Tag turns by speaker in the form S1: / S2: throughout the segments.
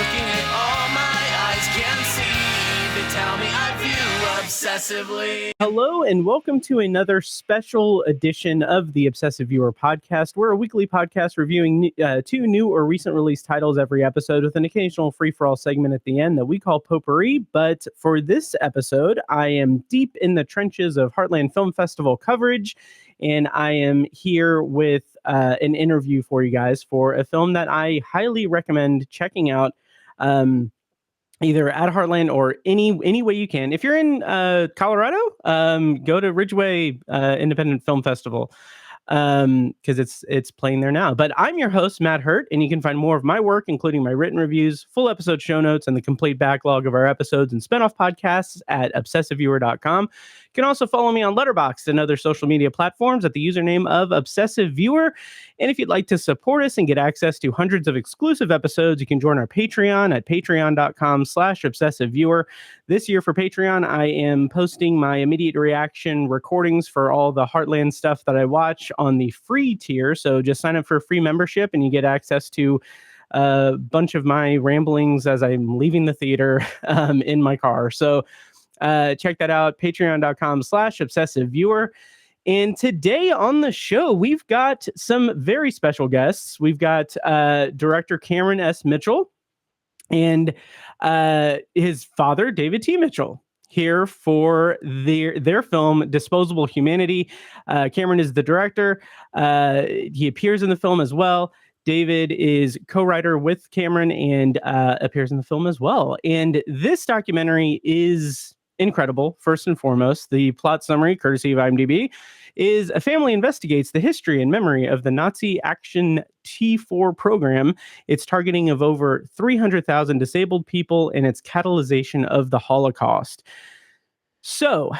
S1: looking at all my eyes can see. They tell me I view obsessively.
S2: Hello and welcome to another special edition of the Obsessive Viewer podcast. We're a weekly podcast reviewing two new or recent release titles every episode with an occasional free-for-all segment at the end that we call Potpourri. But for this episode, I am deep in the trenches of Heartland Film Festival coverage, and I am here with an interview for you guys for a film that I highly recommend checking out. Either at Heartland or any way you can. If you're in Colorado, go to Ridgeway Independent Film Festival because it's playing there now. But I'm your host, Matt Hurt, and you can find more of my work, including my written reviews, full episode show notes, and the complete backlog of our episodes and spinoff podcasts at obsessiveviewer.com. You can also follow me on Letterboxd and other social media platforms at the username of Obsessive Viewer. And if you'd like to support us and get access to hundreds of exclusive episodes, you can join our Patreon at patreon.com/obsessiveviewer. This year for Patreon, I am posting my immediate reaction recordings for all the Heartland stuff that I watch on the free tier. So just sign up for a free membership and you get access to a bunch of my ramblings as I'm leaving the theater in my car. So check that out, patreon.com/obsessiveviewer. And today on the show, we've got some very special guests. We've got director Cameron S. Mitchell and his father, David T. Mitchell, here for their film, Disposable Humanity. Cameron is the director. He appears in the film as well. David is co-writer with Cameron and appears in the film as well. And this documentary is incredible. First and foremost, the plot summary, courtesy of IMDb, is a family investigates the history and memory of the Nazi Aktion T4 program, its targeting of over 300,000 disabled people, and its catalyzation of the Holocaust. So,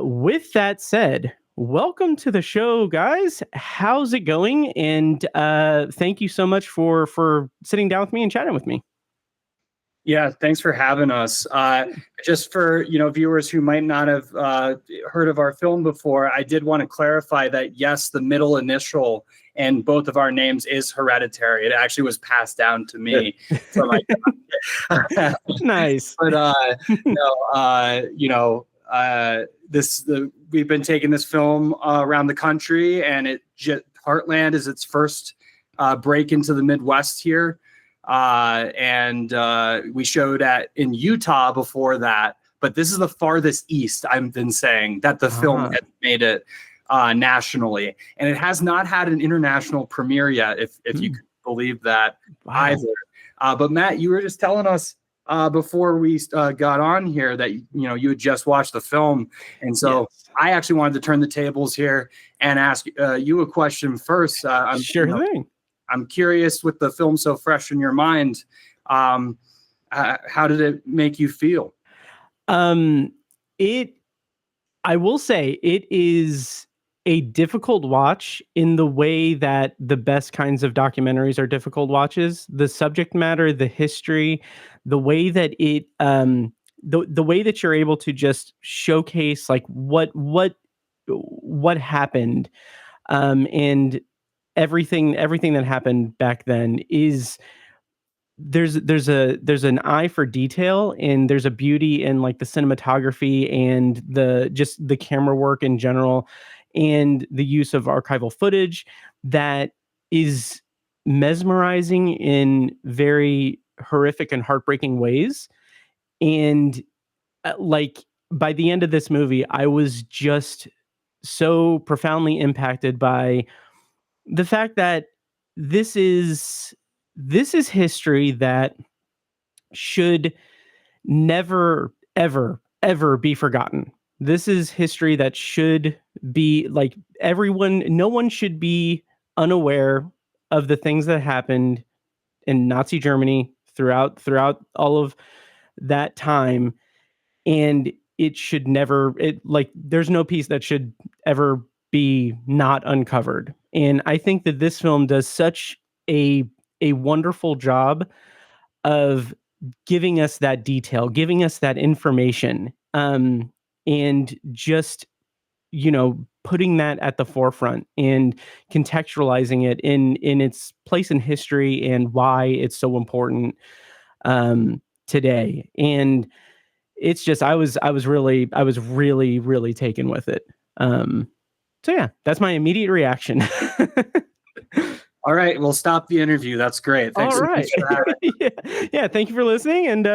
S2: with that said, welcome to the show, guys. How's it going? And thank you so much for sitting down with me and chatting with me.
S3: Yeah, thanks for having us. Just for viewers who might not have heard of our film before, I did want to clarify that yes, the middle initial and both of our names is hereditary. It actually was passed down to me from my dad.
S2: Nice.
S3: But we've been taking this film around the country, and Heartland is its first break into the Midwest here. And we showed in Utah before that, but this is the farthest east I've been saying that the film has made it nationally, and it has not had an international premiere yet, if you could believe that either. But Matt, you were just telling us before we got on here that you had just watched the film, and so yes. I actually wanted to turn the tables here and ask you a question first.
S2: Sure thing.
S3: I'm curious, with the film so fresh in your mind, how did it make you feel?
S2: I will say it is a difficult watch in the way that the best kinds of documentaries are difficult watches. The subject matter, the history, the way that it, the way that you're able to just showcase like what happened, and everything that happened back then is there's an eye for detail, and there's a beauty in like the cinematography and the camera work in general, and the use of archival footage that is mesmerizing in very horrific and heartbreaking ways. And like by the end of this movie, I was just so profoundly impacted by the fact that this is history that should never, ever, ever be forgotten. This is history that should be like no one should be unaware of the things that happened in Nazi Germany throughout all of that time. And it should never, there's no piece that should ever be not uncovered. And I think that this film does such a wonderful job of giving us that detail, giving us that information, and just, putting that at the forefront and contextualizing it in its place in history and why it's so important. today. And it's just, I was really, really taken with it. So yeah, that's my immediate reaction.
S3: All right, we'll stop the interview. That's great. Thanks
S2: All
S3: so
S2: right.
S3: much for that.
S2: Yeah. Thank you for listening. And,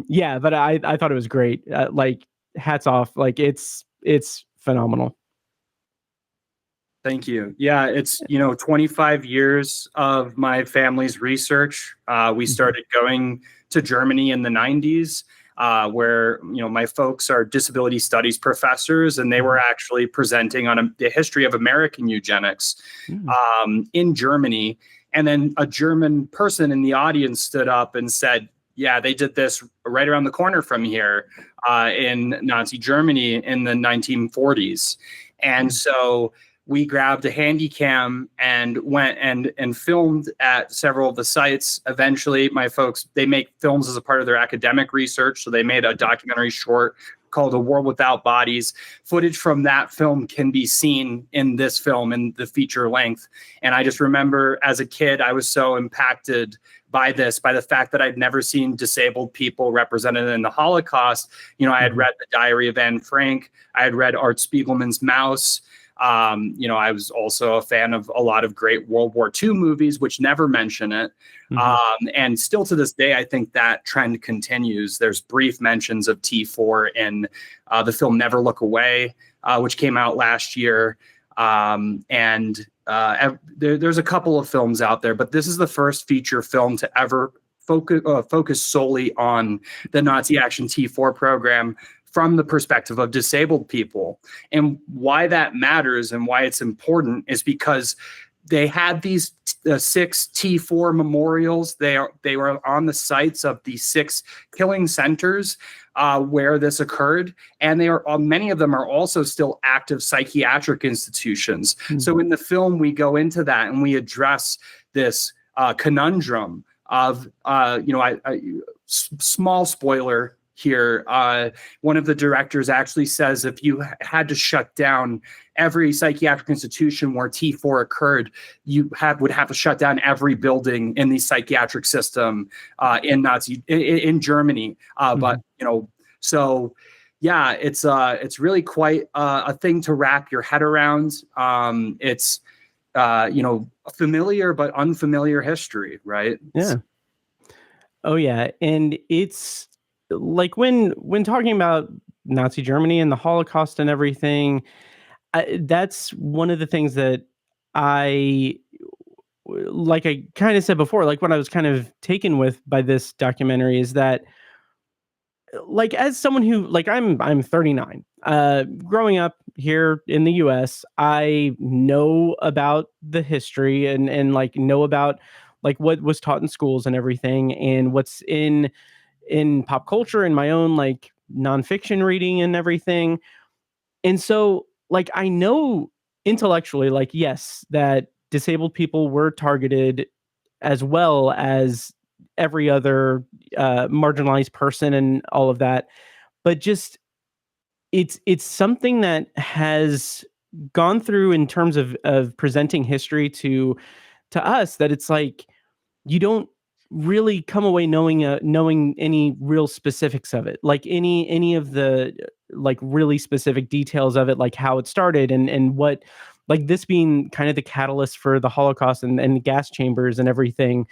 S2: yeah, but I thought it was great. Like, hats off. Like, it's phenomenal.
S3: Thank you. Yeah, it's 25 years of my family's research. We started going to Germany in the 90s, where my folks are disability studies professors, and they were actually presenting on the history of American eugenics in Germany. And then a German person in the audience stood up and said, "Yeah, they did this right around the corner from here in Nazi Germany in the 1940s." And so we grabbed a handy cam and went and filmed at several of the sites. Eventually, my folks, they make films as a part of their academic research. So they made a documentary short called A World Without Bodies. Footage from that film can be seen in this film in the feature length. And I just remember as a kid, I was so impacted by the fact that I'd never seen disabled people represented in the Holocaust. I had read The Diary of Anne Frank. I had read Art Spiegelman's Mouse. I was also a fan of a lot of great World War II movies, which never mention it. And still to this day, I think that trend continues. There's brief mentions of T4 in the film Never Look Away, which came out last year. There's a couple of films out there, but this is the first feature film to ever focus solely on the Nazi Aktion T4 program from the perspective of disabled people. And why that matters and why it's important is because they had these 6 T4 memorials. They were on the sites of the 6 killing centers where this occurred, and many of them are also still active psychiatric institutions. So in the film, we go into that and we address this conundrum of small spoiler here. One of the directors actually says if you had to shut down every psychiatric institution where T4 occurred, you would have to shut down every building in the psychiatric system in Germany. But so yeah, it's really quite a thing to wrap your head around. It's familiar but unfamiliar history, right?
S2: Yeah. Oh yeah, and it's like when talking about Nazi Germany and the Holocaust and everything, that's one of the things that I kind of said before, like what I was kind of taken with by this documentary is that, like, as someone who, like, I'm 39, growing up here in the US, I know about the history and like know about like what was taught in schools and everything, and what's in pop culture and my own like nonfiction reading and everything. And so like I know intellectually, like, yes, that disabled people were targeted as well as every other marginalized person and all of that. But just it's something that has gone through in terms of presenting history to us, that it's like you don't really come away knowing any real specifics of it, like any of the like really specific details of it, like how it started and what, like this being kind of the catalyst for the Holocaust and gas chambers and everything,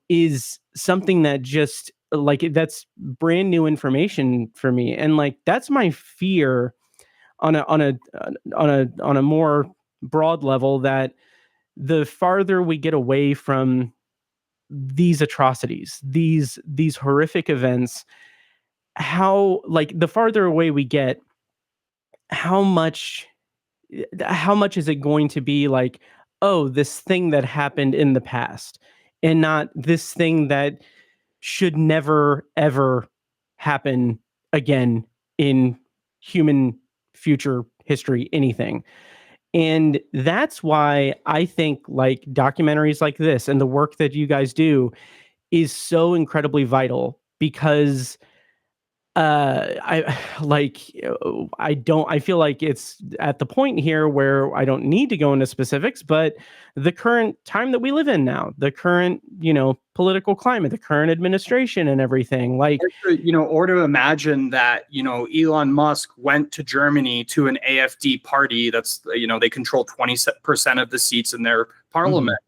S2: is something that just like that's brand new information for me. And like that's my fear on a more broad level, that the farther we get away from these atrocities, these horrific events, how, like, the farther away we get, how much is it going to be like, oh, this thing that happened in the past, and not this thing that should never ever happen again in human future history, anything. And that's why I think like documentaries like this and the work that you guys do is so incredibly vital, because I like I feel like it's at the point here where I don't need to go into specifics, but the current time that we live in now, the current political climate, the current administration and everything. Like,
S3: or to imagine that, Elon Musk went to Germany to an AfD party that's, they control 20% of the seats in their parliament.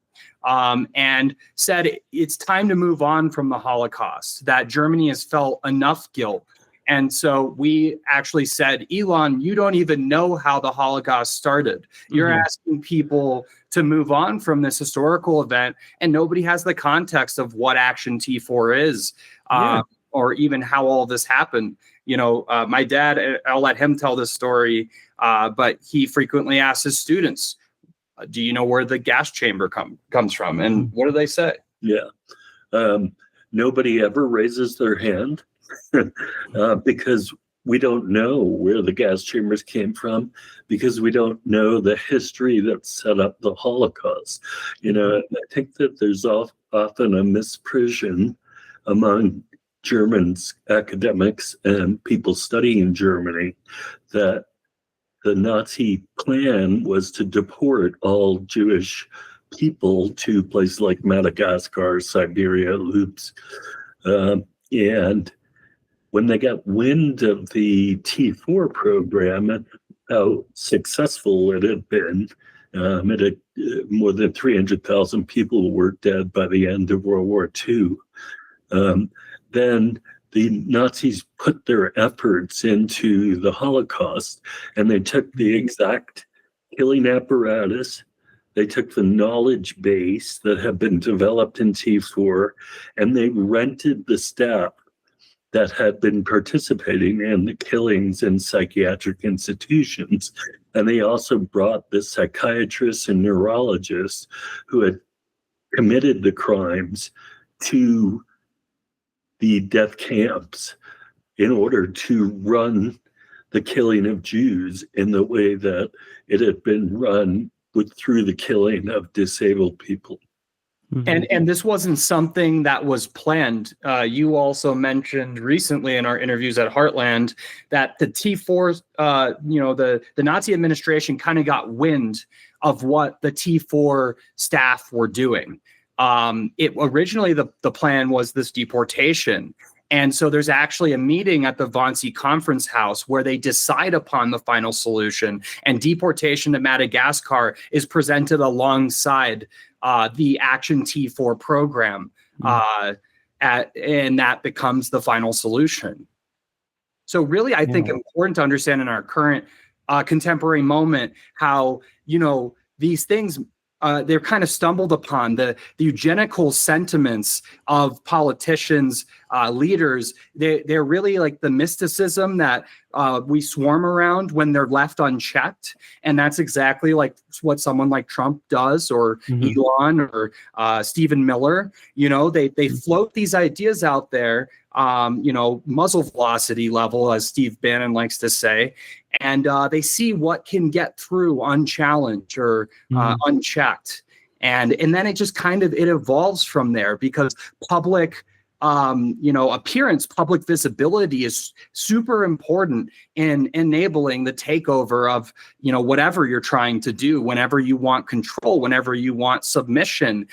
S3: And said it's time to move on from the Holocaust, that Germany has felt enough guilt. And so we actually said, Elon, you don't even know how the Holocaust started. You're asking people to move on from this historical event, and nobody has the context of what Action T4 is, or even how all this happened. My dad, I'll let him tell this story, but he frequently asks his students, do you know where the gas chamber comes from? And what do they say?
S4: Yeah. Nobody ever raises their hand because we don't know where the gas chambers came from, because we don't know the history that set up the Holocaust. I think that there's often a misprision among Germans, academics, and people studying Germany, that the Nazi plan was to deport all Jewish people to places like Madagascar, Siberia, Lubz. And when they got wind of the T4 program and how successful it had been, more than 300,000 people were dead by the end of World War II. Then the Nazis put their efforts into the Holocaust, and they took the exact killing apparatus, they took the knowledge base that had been developed in T4, and they rented the staff that had been participating in the killings in psychiatric institutions. And they also brought the psychiatrists and neurologists who had committed the crimes to the death camps in order to run the killing of Jews in the way that it had been run through the killing of disabled people.
S3: And this wasn't something that was planned. You also mentioned recently in our interviews at Heartland that the T4, the Nazi administration kind of got wind of what the T4 staff were doing. It originally the plan was this deportation. And so there's actually a meeting at the Wannsee Conference House where they decide upon the final solution, and deportation to Madagascar is presented alongside the Action T4 program, and that becomes the final solution. So really, I think important to understand in our current contemporary moment how, these things, they're kind of stumbled upon. The eugenical sentiments of politicians, leaders, they're really like the mysticism that we swarm around when they're left unchecked. And that's exactly like what someone like Trump does, or Elon, or Stephen Miller. They float these ideas out there, muzzle velocity level, as Steve Bannon likes to say. And they see what can get through unchallenged or unchecked. And then it just it evolves from there, because public appearance, public visibility is super important in enabling the takeover of, whatever you're trying to do. Whenever you want control, whenever you want submission,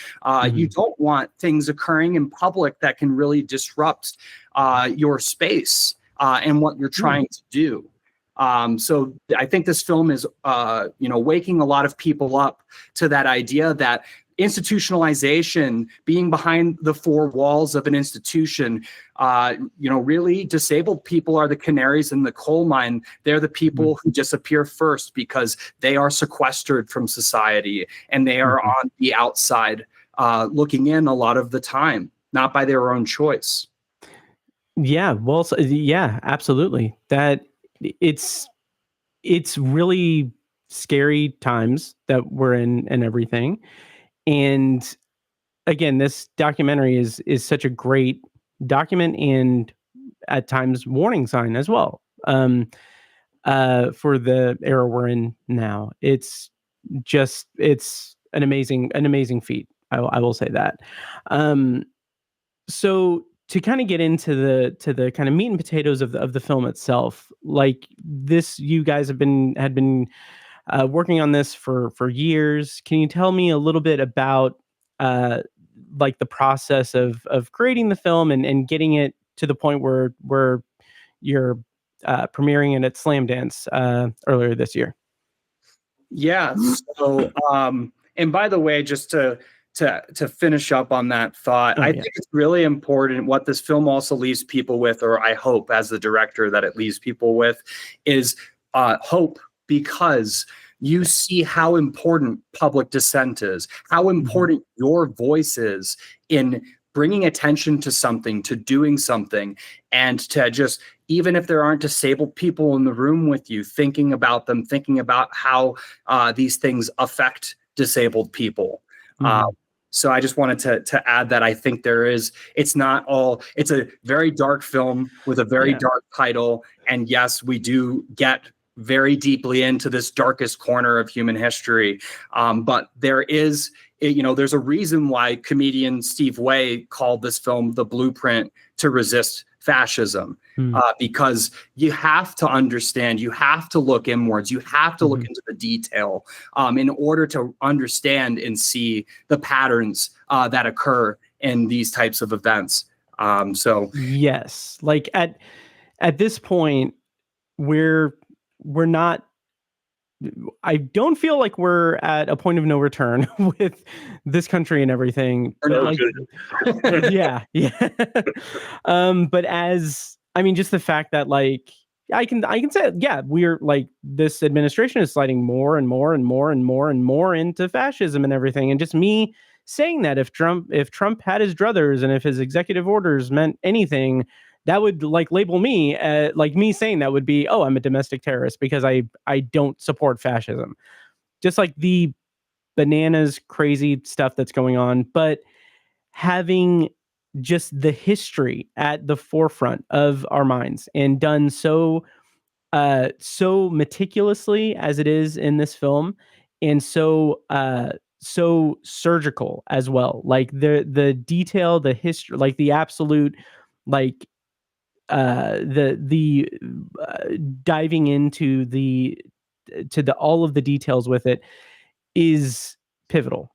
S3: you don't want things occurring in public that can really disrupt your space and what you're trying to do. So I think this film is, waking a lot of people up to that idea that institutionalization, being behind the four walls of an institution, really disabled people are the canaries in the coal mine. They're the people who disappear first because they are sequestered from society, and they are on the outside looking in a lot of the time, not by their own choice.
S2: Yeah, well, yeah, absolutely. That it's really scary times that we're in and everything. And again, this documentary is such a great document, and at times warning sign as well, for the era we're in now. It's an amazing feat. I will say that. So to kind of get into the kind of meat and potatoes of the film itself, like this, you guys had been working on this for years. Can you tell me a little bit about like the process of creating the film and getting it to the point where you're premiering it at Slam Dance earlier this year.
S3: Yeah. So, and by the way, just to finish up on that thought, I think it's really important. What this film also leaves people with, or I hope as the director that it leaves people with, is hope, because you see how important public dissent is, how important your voice is in bringing attention to something, to doing something, and to just, even if there aren't disabled people in the room with you, thinking about them, thinking about how these things affect disabled people. So I just wanted to add that I think it's a very dark film with a very dark title. And yes, we do get very deeply into this darkest corner of human history. But there's a reason why comedian Steve Way called this film the blueprint to resist fascism, because you have to understand, you have to look inwards, you have to look into the detail in order to understand and see the patterns that occur in these types of events. So
S2: yes, like at this point, we're not, I don't feel like we're at a point of no return with this country and everything. Like, yeah. But just the fact that, like, I can say, we're like, this administration is sliding more and more and more and more and more into fascism and everything. And just me saying that if Trump had his druthers and if his executive orders meant anything, that would like label me, like me saying that would be, oh, I'm a domestic terrorist because I don't support fascism. Just like the bananas crazy stuff that's going on, but having just the history at the forefront of our minds and done so meticulously as it is in this film, and so surgical as well. Like the detail, the history, like the absolute, like the diving into all of the details with it is pivotal,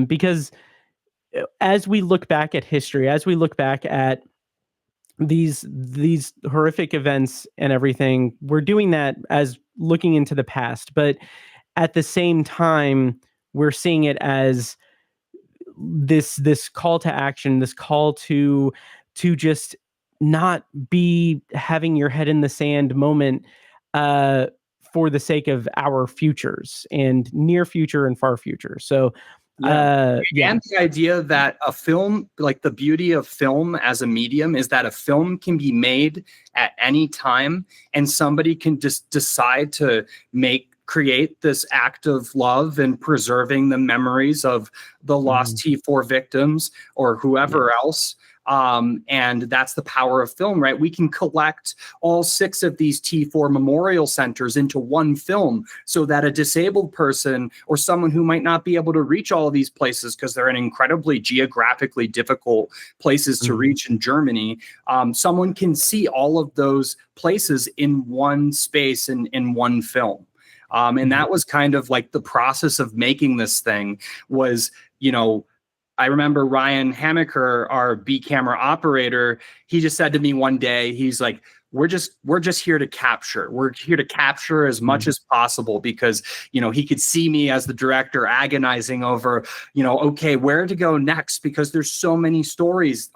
S2: because as we look back at history, as we look back at these horrific events and everything, we're doing that as looking into the past, but at the same time we're seeing it as this call to action, this call to just not be having your head in the sand moment for the sake of our futures and near future and far future. So and
S3: the idea that a film, like the beauty of film as a medium, is that a film can be made at any time and somebody can just decide to create this act of love and preserving the memories of the lost T4 victims or whoever else. And that's the power of film, right? We can collect all 6 of these T4 memorial centers into one film so that a disabled person or someone who might not be able to reach all of these places because they're in incredibly geographically difficult places to reach in Germany, someone can see all of those places in one space and in one film. And that was kind of like the process of making this thing was, I remember Ryan Hamaker, our B camera operator, he just said to me one day, he's like, we're just here to capture. We're here to capture as much as possible because, he could see me as the director agonizing over, okay, where to go next? Because there's so many stories.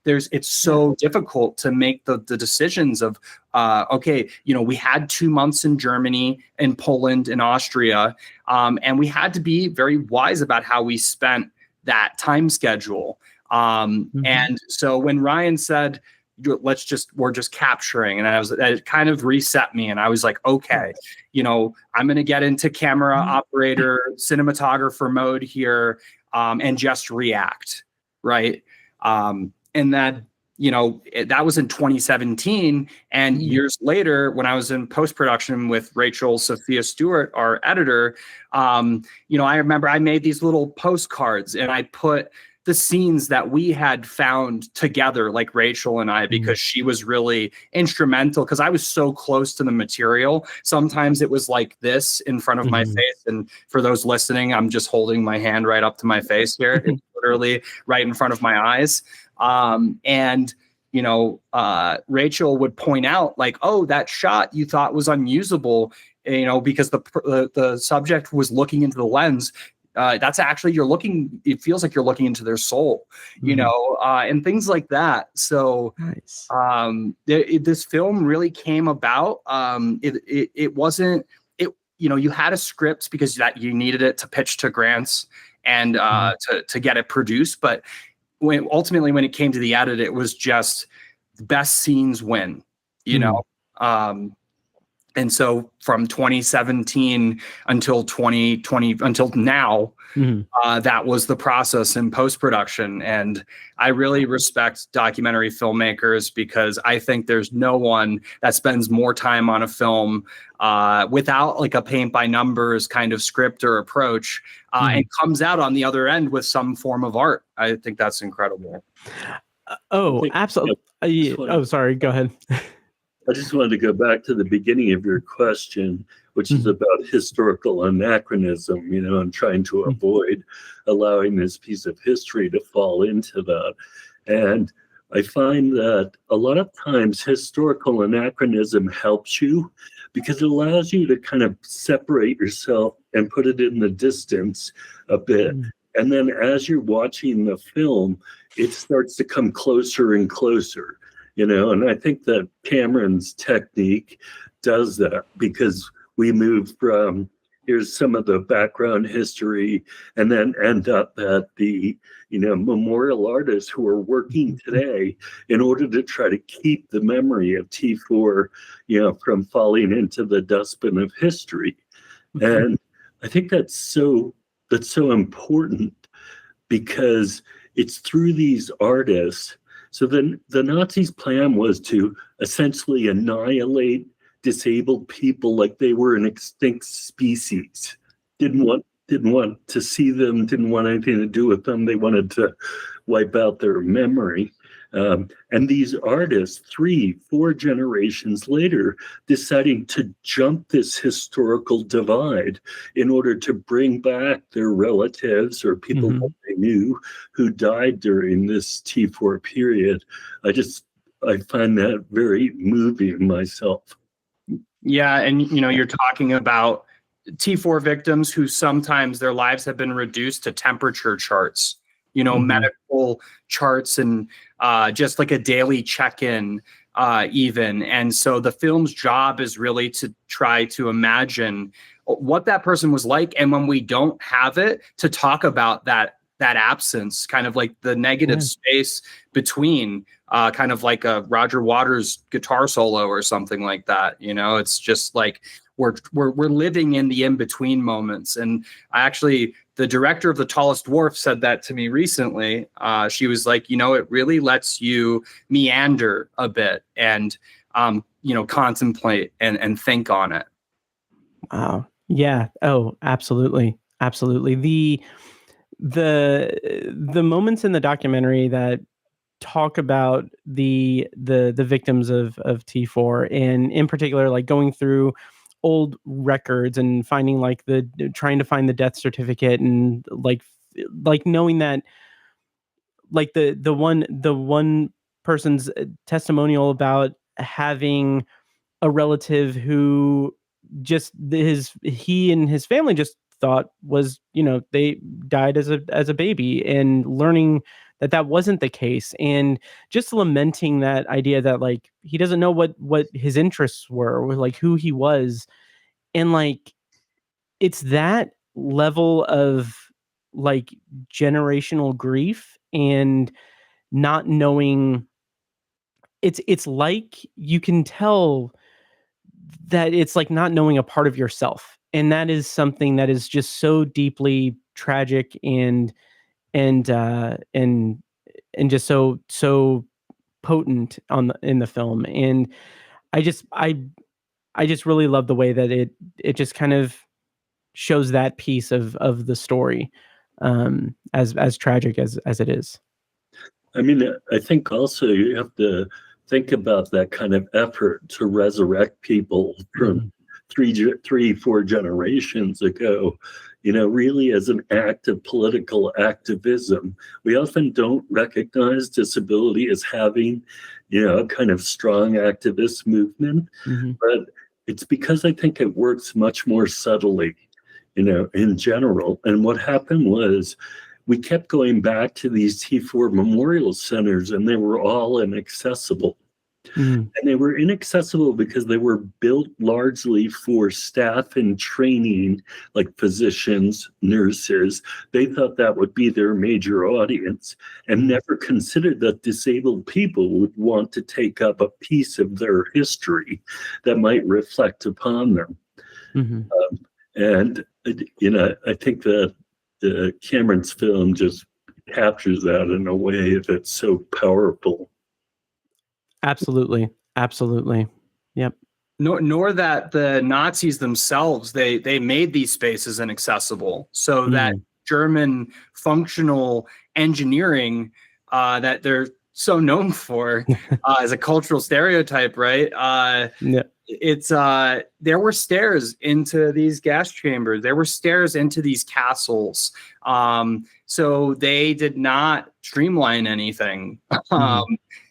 S3: It's so difficult to make the decisions of, okay, we had 2 months in Germany and Poland and Austria, and we had to be very wise about how we spent that time schedule. And so when Ryan said, we're just capturing, and it kind of reset me. And I was like, okay, I'm going to get into camera operator, cinematographer mode here, and just react. Right. And then, that was in 2017. And years later, when I was in post-production with Rachel Sophia Stewart, our editor, I remember I made these little postcards and I put the scenes that we had found together, like Rachel and I, because she was really instrumental, because I was so close to the material. Sometimes it was like this in front of my face. And for those listening, I'm just holding my hand right up to my face here. It's literally right in front of my eyes. And Rachel would point out like, oh, that shot you thought was unusable, because the subject was looking into the lens. That's actually, it feels like you're looking into their soul, and things like that. So
S2: Nice.
S3: This film really came about. It wasn't, you had a script because that you needed it to pitch to grants and to get it produced. But when it came to the edit, it was just the best scenes win, and so from 2017 until 2020, until now, that was the process in post-production. And I really respect documentary filmmakers, because I think there's no one that spends more time on a film without like a paint by numbers kind of script or approach, and comes out on the other end with some form of art. I think that's incredible.
S2: Absolutely. Sorry. Go ahead.
S4: I just wanted to go back to the beginning of your question, which is about historical anachronism, and trying to avoid allowing this piece of history to fall into that. And I find that a lot of times historical anachronism helps you, because it allows you to kind of separate yourself and put it in the distance a bit. And then as you're watching the film, it starts to come closer and closer. And I think that Cameron's technique does that, because we move from here's some of the background history and then end up at the, memorial artists who are working today in order to try to keep the memory of T4, from falling into the dustbin of history. And I think that's so important, because it's through these artists. So then the Nazis' plan was to essentially annihilate disabled people like they were an extinct species. Didn't want to see them, didn't want anything to do with them. They wanted to wipe out their memory. And these artists, 3-4 generations later, deciding to jump this historical divide in order to bring back their relatives or people that they knew who died during this T4 period. I find that very moving myself.
S3: Yeah, and you're talking about T4 victims who sometimes their lives have been reduced to temperature charts, medical charts, and just like a daily check-in even. And so the film's job is really to try to imagine what that person was like. And when we don't have it, to talk about that absence, kind of like the negative space between, kind of like a Roger Waters guitar solo or something like that. It's just like we're living in the in-between moments. And the director of The Tallest Dwarf said that to me recently. She was like, it really lets you meander a bit and, contemplate and think on it.
S2: Wow. Yeah. Oh, absolutely. Absolutely. The moments in the documentary that talk about the victims of T4, and in particular, like going through old records and finding trying to find the death certificate, and like knowing that like the one person's testimonial about having a relative who he and his family just thought was, they died as a baby, and learning that wasn't the case, and just lamenting that idea that like he doesn't know what his interests were, or like who he was. And like it's that level of like generational grief and not knowing. It's like you can tell that it's like not knowing a part of yourself, and that is something that is just so deeply tragic and just so potent in the film. And I just really love the way that it just kind of shows that piece of the story. as tragic as it is.
S4: I mean, I think also you have to think about that kind of effort to resurrect people from three, 4 generations ago, really as an act of political activism. We often don't recognize disability as having, a kind of strong activist movement, but it's because I think it works much more subtly, in general. And what happened was, we kept going back to these T4 memorial centers, and they were all inaccessible. And they were inaccessible because they were built largely for staff in training, like physicians, nurses. They thought that would be their major audience, and never considered that disabled people would want to take up a piece of their history that might reflect upon them. And, I think that Cameron's film just captures that in a way that's so powerful.
S2: Absolutely. Yep.
S3: Nor that the Nazis themselves, they made these spaces inaccessible, so that German functional engineering that they're so known for as a cultural stereotype, right?
S2: Yeah.
S3: It's there were stairs into these gas chambers, there were stairs into these castles, so they did not streamline anything,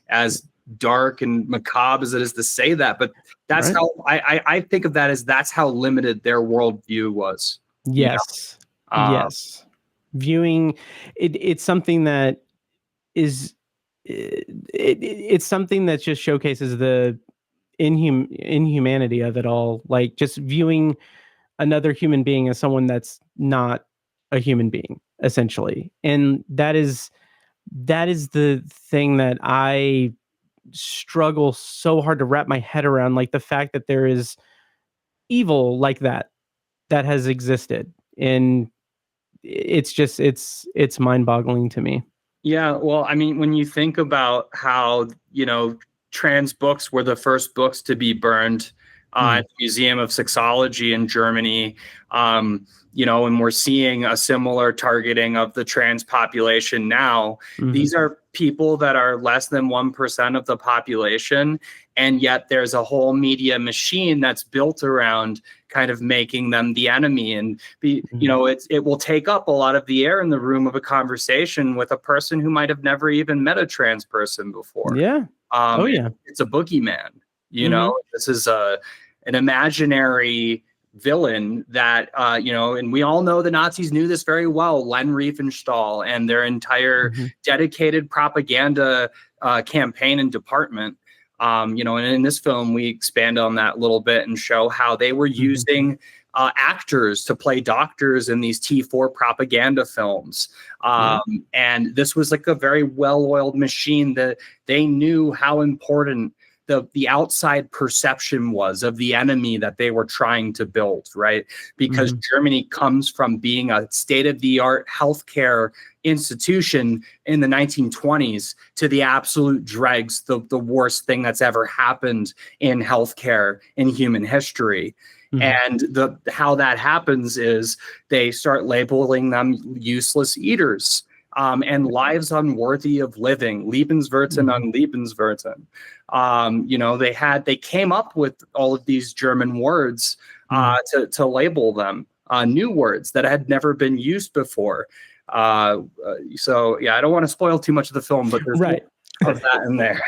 S3: as dark and macabre as it is to say that, but that's how I think of that, as that's how limited their worldview was.
S2: Yes. Yes. Viewing it's something that is it's something that just showcases the inhumanity of it all, like just viewing another human being as someone that's not a human being, essentially. And that is the thing that I struggle so hard to wrap my head around, like the fact that there is evil like that has existed. And it's just it's mind-boggling to me.
S3: Yeah, well, I mean, when you think about how, trans books were the first books to be burned at the Museum of Sexology in Germany, and we're seeing a similar targeting of the trans population now. These are people that are less than 1% of the population, and yet there's a whole media machine that's built around kind of making them the enemy. And it will take up a lot of the air in the room of a conversation with a person who might have never even met a trans person before. It's a boogeyman. This is an imaginary villain that and we all know the Nazis knew this very well. Len Riefenstahl and their entire dedicated propaganda campaign and department. And in this film, we expand on that a little bit and show how they were using actors to play doctors in these T4 propaganda films. And this was like a very well-oiled machine that they knew how important the outside perception was of the enemy that they were trying to build, right? Because Germany comes from being a state-of-the-art healthcare institution in the 1920s to the absolute dregs, the worst thing that's ever happened in healthcare in human history. And how that happens is they start labeling them useless eaters. And lives unworthy of living, Lebenswerten on Lebenswerten. They came up with all of these German words to label them, new words that had never been used before. So I don't want to spoil too much of the film, but there's of that in there.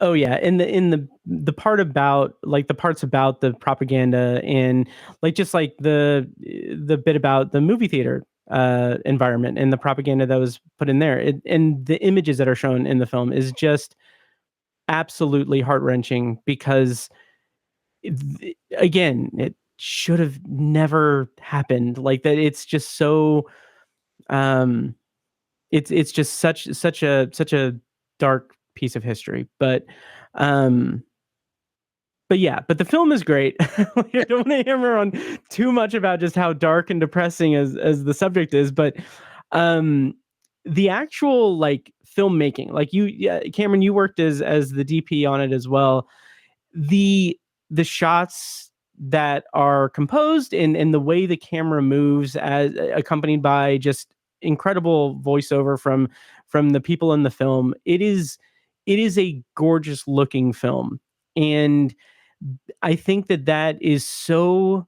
S2: Oh yeah. In the part about like the parts about the propaganda and like just like the bit about the movie theater environment and the propaganda that was put in there, and the images that are shown in the film is just absolutely heart-wrenching because again, it should have never happened like that. It's just so it's just such a dark piece of history, but the film is great. I don't want to hammer on too much about just how dark and depressing as the subject is, but the actual like filmmaking, like Cameron, you worked as the DP on it as well. The shots that are composed and the way the camera moves, as accompanied by just incredible voiceover from the people in the film. It is a gorgeous looking film, and I think that is so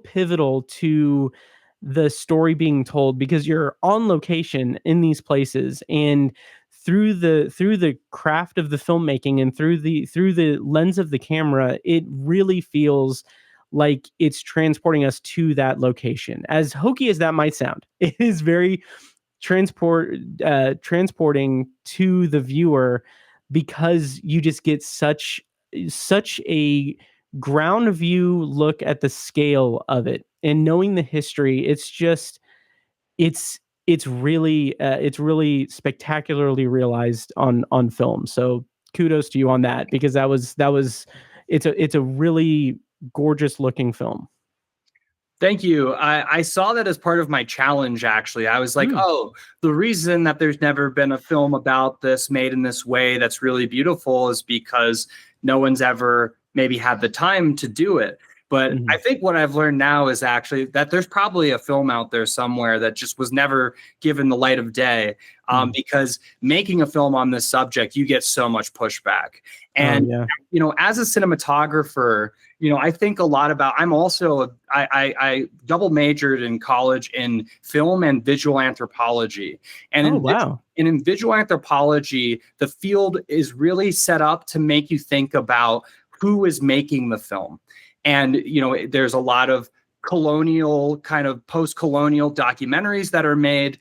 S2: pivotal to the story being told, because you're on location in these places, and through the craft of the filmmaking and through the lens of the camera, it really feels like it's transporting us to that location. As hokey as that might sound, it is very transporting to the viewer, because you just get such a ground view look at the scale of it, and knowing the history. It's really spectacularly realized on film. So kudos to you on that, because it's a really gorgeous looking film.
S3: Thank you. I saw that as part of my challenge, actually. I was like,
S2: Mm.
S3: oh, the reason that there's never been a film about this made in this way that's really beautiful is because no one's ever maybe had the time to do it. But
S2: Mhm.
S3: I think what I've learned now is actually that there's probably a film out there somewhere that just was never given the light of day, because making a film on this subject, you get so much pushback. And,
S2: yeah.
S3: As a cinematographer, I think a lot about, I double majored in college in film and visual anthropology. And
S2: Wow.
S3: in visual anthropology, the field is really set up to make you think about who is making the film. And, there's a lot of colonial, kind of post-colonial documentaries that are made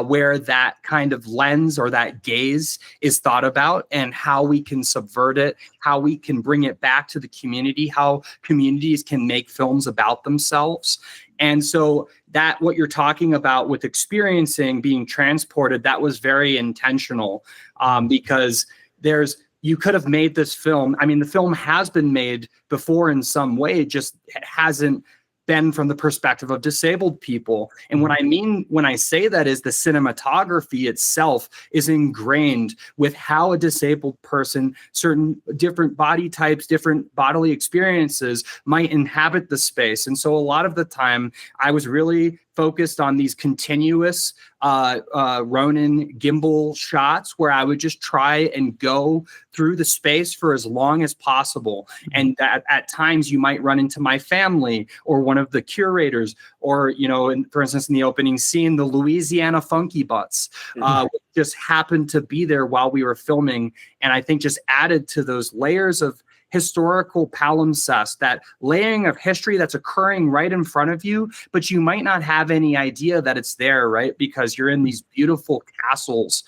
S3: where that kind of lens or that gaze is thought about, and how we can subvert it, how we can bring it back to the community, how communities can make films about themselves. And so that what you're talking about with experiencing being transported, that was very intentional, because you could have made this film. I mean, the film has been made before in some way, just hasn't been from the perspective of disabled people. And what I mean when I say that is the cinematography itself is ingrained with how a disabled person, certain different body types, different bodily experiences might inhabit the space. And so a lot of the time I was really focused on these continuous Ronin gimbal shots where I would just try and go through the space for as long as possible. And that at times you might run into my family or one of the curators, or, for instance, in the opening scene, the Louisiana Funky Butts just happened to be there while we were filming. And I think just added to those layers of historical palimpsest, that layering of history that's occurring right in front of you, but you might not have any idea that it's there, right? Because you're in these beautiful castles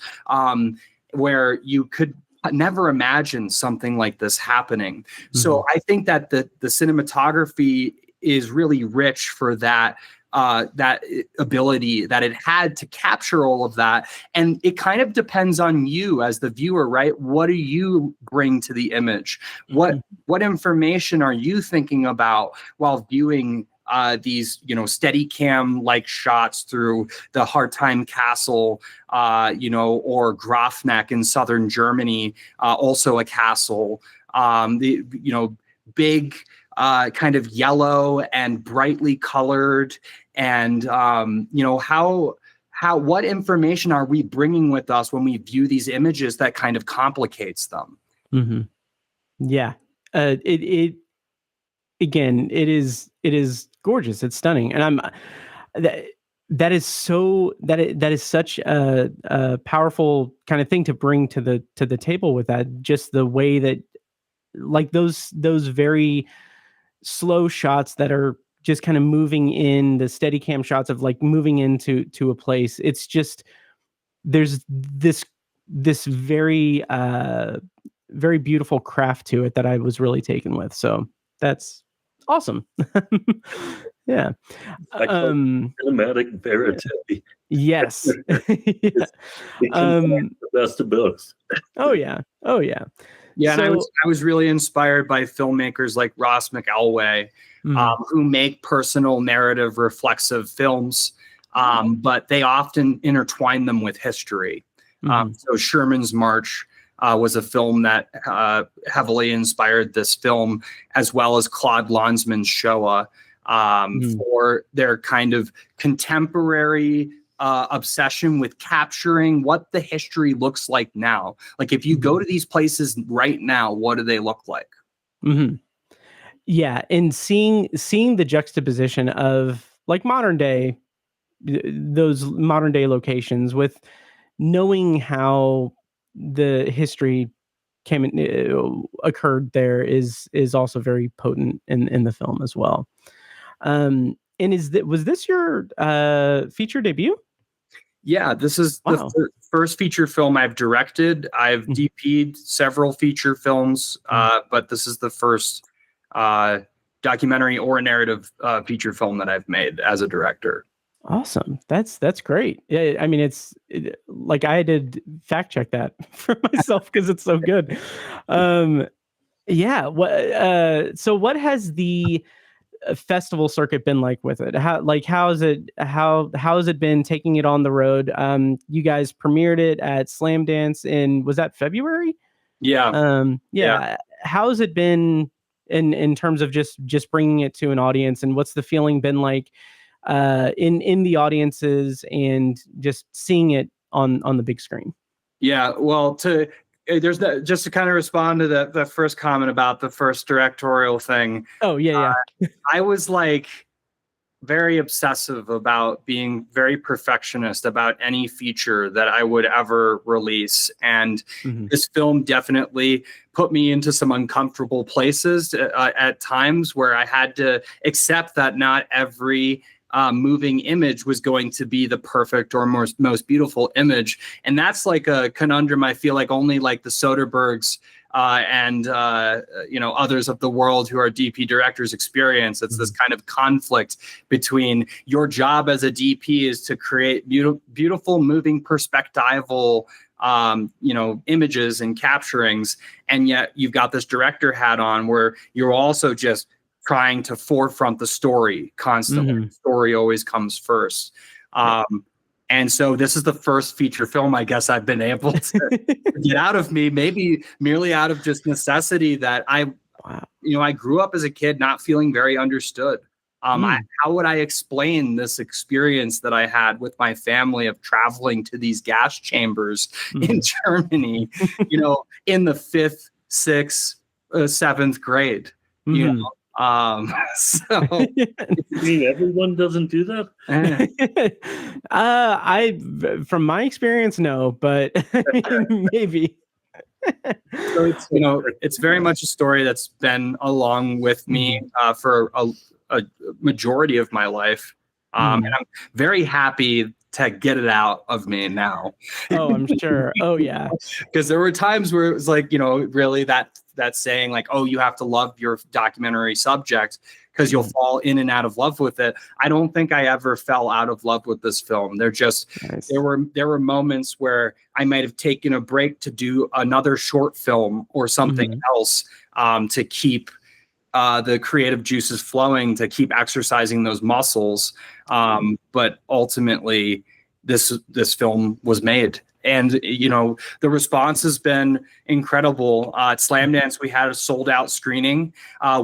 S3: where you could never imagine something like this happening. So I think that the cinematography is really rich for that ability that it had to capture all of that. And it kind of depends on you as the viewer, right? What do you bring to the image? What information are you thinking about while viewing these, steady cam like shots through the Hartheim Castle, or Grafneck in southern Germany, also a castle, big, kind of yellow and brightly colored, and what information are we bringing with us when we view these images that kind of complicates them?
S2: Yeah. It again, it is gorgeous. It's stunning, and that is such a powerful kind of thing to bring to the table with that. Just the way that, like, those very slow shots that are just kind of moving in, the steady cam shots of like moving into a place. It's just, there's this very very beautiful craft to it that I was really taken with. So that's awesome. Yeah.
S4: I call it cinematic verity.
S2: Yes.
S4: It combines the best of both.
S2: Oh yeah.
S3: Yeah,
S2: So,
S3: and I was really inspired by filmmakers like Ross McElway, who make personal narrative reflexive films, but they often intertwine them with history. So Sherman's March, was a film that heavily inspired this film, as well as Claude Lanzmann's Shoah, for their kind of contemporary obsession with capturing what the history looks like now. Like if you go to these places right now, what do they look like?
S2: Yeah, and seeing the juxtaposition of like those modern day locations, with knowing how the history occurred there is also very potent in the film as well. And was this your feature debut?
S3: Yeah, this is
S2: Wow.
S3: the first feature film I've directed. I've DP'd several feature films, but this is the first documentary or narrative feature film that I've made as a director.
S2: Awesome. That's great. Yeah, I mean, like I did fact check that for myself because it's so good. Yeah. So what has the festival circuit been like with it? How has it been taking it on the road? You guys premiered it at Slamdance was that February?
S3: Yeah.
S2: Yeah. How has it been in terms of just bringing it to an audience, and what's the feeling been like in the audiences and just seeing it on the big screen?
S3: Yeah, well, just to kind of respond to the first comment about the first directorial thing.
S2: Oh, yeah.
S3: I was like very obsessive about being very perfectionist about any feature that I would ever release. And this film definitely put me into some uncomfortable places at times, where I had to accept that not every moving image was going to be the perfect or most beautiful image. And that's like a conundrum I feel like only like the Soderberghs and others of the world who are DP directors experience. It's this kind of conflict between your job as a DP is to create beautiful moving perspectival images and capturings, and yet you've got this director hat on where you're also just trying to forefront the story constantly. The story always comes first. And so this is the first feature film I guess I've been able to get out of me, maybe merely out of just necessity, that I grew up as a kid not feeling very understood. How would I explain this experience that I had with my family of traveling to these gas chambers in Germany, in the 5th, 6th, 7th grade, so
S4: you mean everyone doesn't do that?
S2: From my experience, no, but maybe.
S3: So it's very much a story that's been along with me for a majority of my life, and I'm very happy to get it out of me now.
S2: Oh, I'm sure. Oh, yeah.
S3: Because there were times where it was like, really that saying like, oh, you have to love your documentary subject because you'll fall in and out of love with it. I don't think I ever fell out of love with this film. There were moments where I might have taken a break to do another short film or something else to keep the creative juices flowing, to keep exercising those muscles. But ultimately, this film was made. And, the response has been incredible. At Slamdance, we had a sold out screening.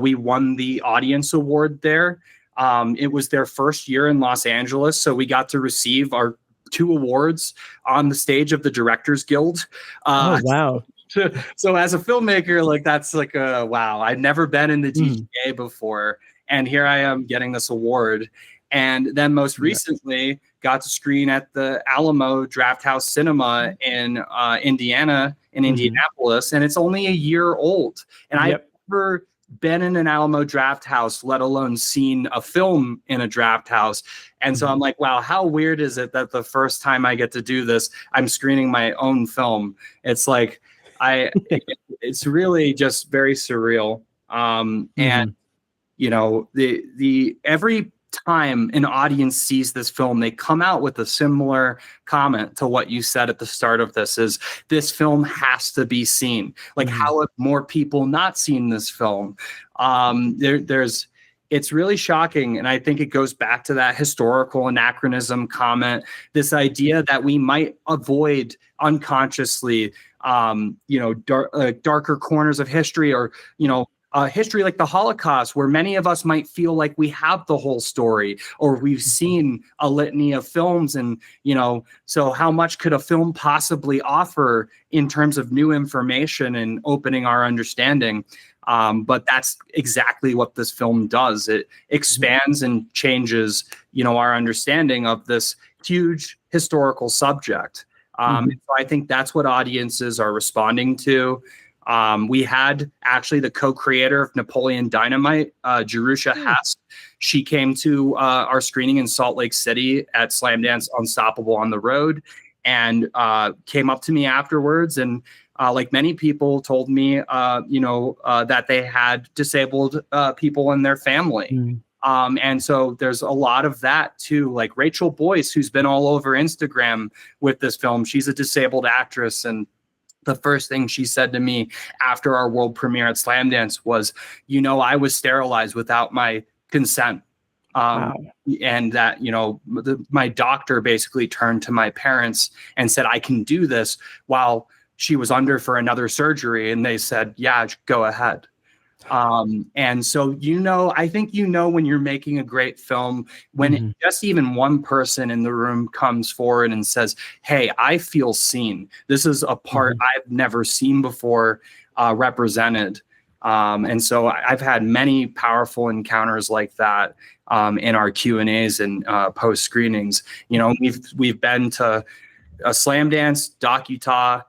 S3: We won the audience award there. It was their first year in Los Angeles, so we got to receive our 2 awards on the stage of the Directors Guild.
S2: Oh, wow.
S3: So as a filmmaker, like that's like a wow. I'd never been in the DGA before, and here I am getting this award. And then most recently got to screen at the Alamo Drafthouse Cinema in Indianapolis, and it's only a year old. And I've never been in an Alamo Drafthouse, let alone seen a film in a Drafthouse. And so I'm like, wow, how weird is it that the first time I get to do this, I'm screening my own film? It's like it's really just very surreal. And the every time an audience sees this film, they come out with a similar comment to what you said at the start of this: is this film has to be seen. Like, how have more people not seen this film? It's really shocking. And I think it goes back to that historical anachronism comment, this idea that we might avoid unconsciously darker corners of history, or history like the Holocaust, where many of us might feel like we have the whole story, or we've seen a litany of films. And, so how much could a film possibly offer in terms of new information and opening our understanding? But that's exactly what this film does. It expands and changes, our understanding of this huge historical subject. So I think that's what audiences are responding to. We had actually the co-creator of Napoleon Dynamite, Jerusha Hess. She came to our screening in Salt Lake City at Slamdance Unstoppable on the Road, and came up to me afterwards, and like many people told me, that they had disabled people in their family. And so there's a lot of that too, like Rachel Boyce, who's been all over Instagram with this film. She's a disabled actress, and the first thing she said to me after our world premiere at Slamdance was, I was sterilized without my consent.
S2: Wow.
S3: And that, my doctor basically turned to my parents and said, I can do this, while she was under for another surgery. And they said, yeah, go ahead. And so, I think, when you're making a great film, when just even one person in the room comes forward and says, hey, I feel seen. This is a part I've never seen before represented. And so I've had many powerful encounters like that in our Q&As and post screenings. We've been to a Slamdance, Doc Utah,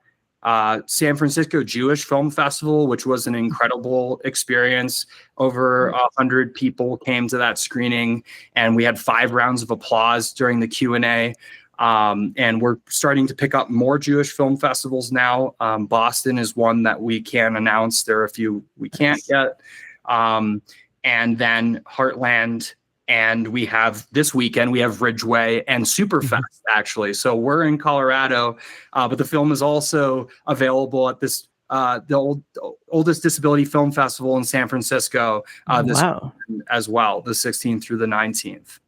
S3: San Francisco Jewish Film Festival, which was an incredible experience. Over 100 people came to that screening, and we had 5 rounds of applause during the Q&A. And we're starting to pick up more Jewish film festivals now. Boston is one that we can announce. There are a few we can't yet. And then Heartland. And we have this weekend, we have Ridgeway and Superfest, actually. So we're in Colorado, but the film is also available at this the oldest disability film festival in San Francisco this weekend as well, the 16th through the 19th.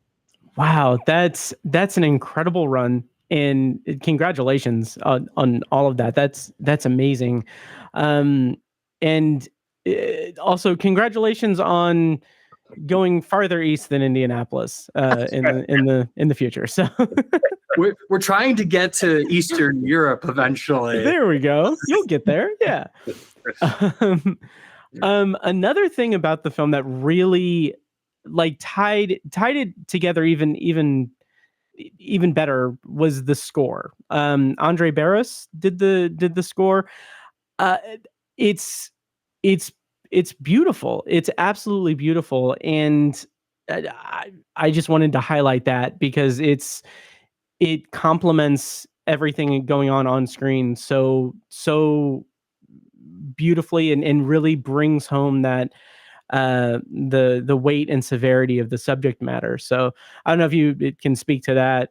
S2: Wow, that's an incredible run, and congratulations on all of that. That's amazing, and also congratulations on going farther east than Indianapolis in the future. So
S3: we're trying to get to Eastern Europe eventually.
S2: There we go. You'll get there. Yeah. Another thing about the film that really tied it together even better was the score. Andre Barros did the score. It's beautiful. It's absolutely beautiful. And I just wanted to highlight that because it complements everything going on screen so beautifully, and really brings home that the weight and severity of the subject matter. So I don't know if you can speak to that.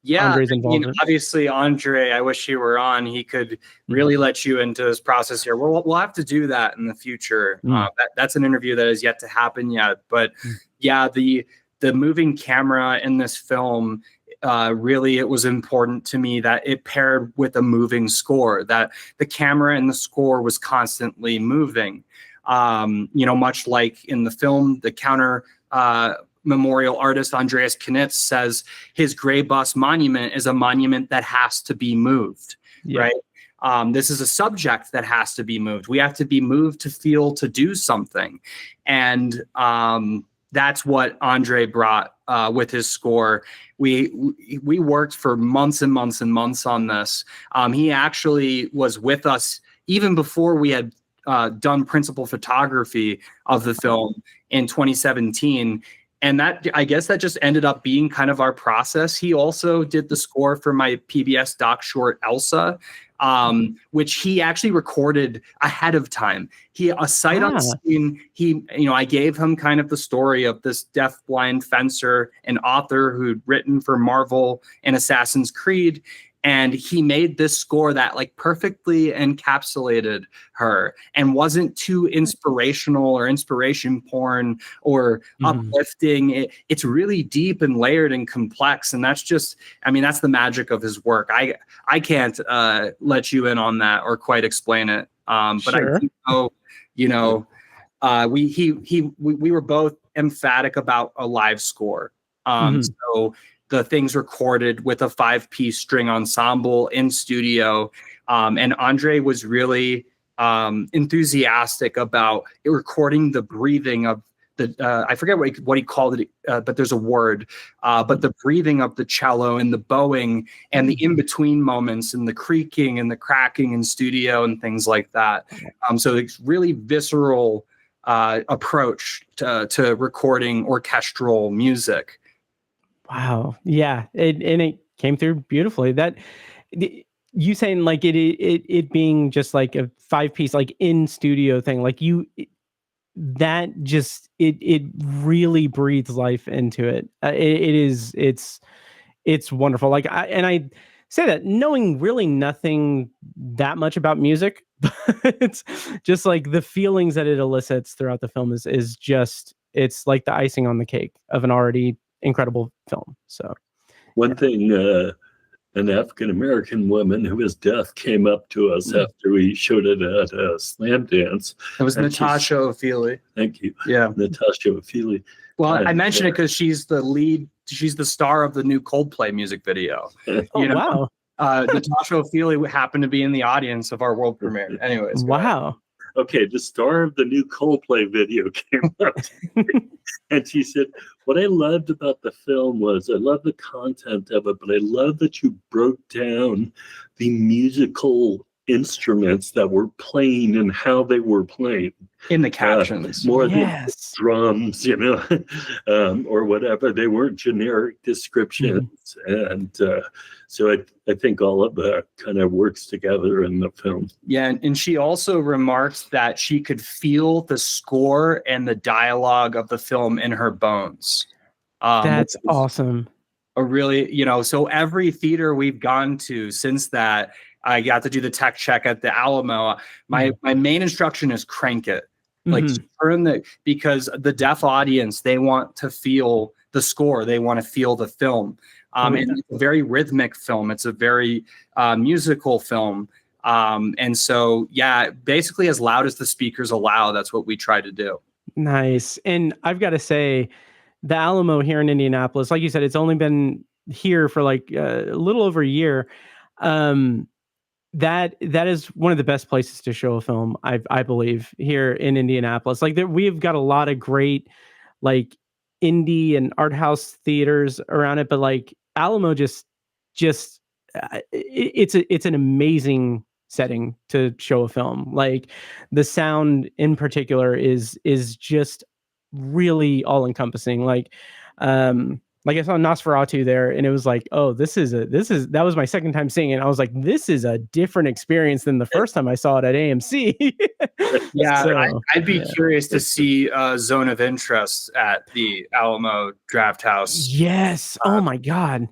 S3: Yeah,
S2: Andre's involvement.
S3: Obviously, Andre, I wish he were on. He could really let you into his process here. We'll have to do that in the future. That's an interview that is yet to happen yet. But yeah, the moving camera in this film, really, it was important to me that it paired with a moving score, that the camera and the score was constantly moving. Much like in the film, the counter memorial artist Andreas Knitz says his gray bus monument is a monument that has to be moved, right? This is a subject that has to be moved. We have to be moved to feel, to do something. And that's what Andre brought with his score. We worked for months and months and months on this. He actually was with us even before we had done principal photography of the film in 2017. And I guess that just ended up being kind of our process. He also did the score for my PBS doc short Elsa, which he actually recorded ahead of time. A sight unseen. I gave him kind of the story of this deafblind fencer and author who'd written for Marvel and Assassin's Creed. And he made this score that like perfectly encapsulated her and wasn't too inspirational or inspiration porn or uplifting. It's really deep and layered and complex. And that's just, I mean, that's the magic of his work. I can't let you in on that or quite explain it. But
S2: Sure.
S3: I do know, you know, we were both emphatic about a live score. So the things recorded with a 5-piece string ensemble in studio. And Andre was really enthusiastic about recording the breathing of the, I forget what he called it, but there's a word, but the breathing of the cello and the bowing and the in-between moments and the creaking and the cracking in studio and things like that. So it's really visceral approach to recording orchestral music.
S2: Wow. Yeah. And it came through beautifully. You saying like it being just like a 5-piece, like in studio thing, like that just, it really breathes life into it. It's wonderful. Like I say that knowing really nothing that much about music, but it's just like the feelings that it elicits throughout the film is just, it's like the icing on the cake of an already incredible film. So
S4: one thing, an African-American woman who was deaf came up to us after we showed it at a slam dance.
S3: It was Natasha O'Feely.
S4: Thank you.
S3: Yeah.
S4: Natasha O'Feely.
S3: Well, I mentioned it because she's the lead. She's the star of the new Coldplay music video.
S2: Wow.
S3: Natasha O'Feely happened to be in the audience of our world premiere. Anyways.
S2: Wow.
S4: Okay, the star of the new Coldplay video came up to me, and she said, what I loved about the film was, I love the content of it, but I love that you broke down the musical instruments that were playing and how they were playing.
S3: In the captions.
S4: More than drums, you know, or whatever. They weren't generic descriptions. And so I think all of that kind of works together in the film.
S3: Yeah, and she also remarked that she could feel the score and the dialogue of the film in her bones.
S2: That's awesome.
S3: A really, you know, so every theater we've gone to since that, I got to do the tech check at the Alamo. My main instruction is crank it. Like turn because the deaf audience, they want to feel the score. They want to feel the film. And it's a very rhythmic film. It's a very musical film. And so, yeah, basically as loud as the speakers allow, that's what we try to do.
S2: Nice. And I've got to say, the Alamo here in Indianapolis, like you said, it's only been here for like a little over a year. That is one of the best places to show a film, I believe, here in Indianapolis. Like we've got a lot of great like indie and art house theaters around it, but like Alamo just it's an amazing setting to show a film. Like the sound in particular is just really all encompassing. Like I saw Nosferatu there and it was like, oh, that was my second time seeing it. And I was like, this is a different experience than the first time I saw it at AMC.
S3: Yeah.
S2: So,
S3: I'd be curious to see Zone of Interest at the Alamo Draft House.
S2: Yes. Oh my God.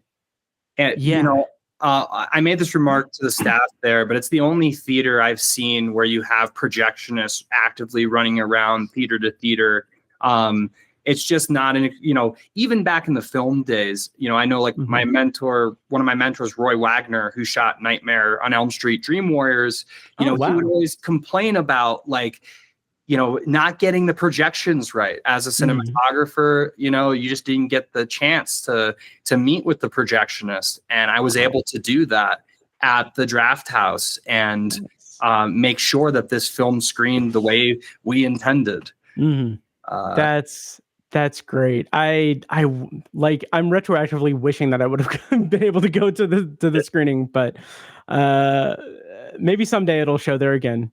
S3: And, you know, I made this remark to the staff there, but it's the only theater I've seen where you have projectionists actively running around theater to theater. It's just not even back in the film days, you know, I know like my mentor, one of my mentors, Roy Wagner, who shot Nightmare on Elm Street, Dream Warriors, he would always complain about like, you know, not getting the projections right. As a cinematographer, you know, you just didn't get the chance to meet with the projectionist. And I was able to do that at the Draft House and make sure that this film screened the way we intended.
S2: That's great. I'm retroactively wishing that I would have been able to go to the screening, but maybe someday it'll show there again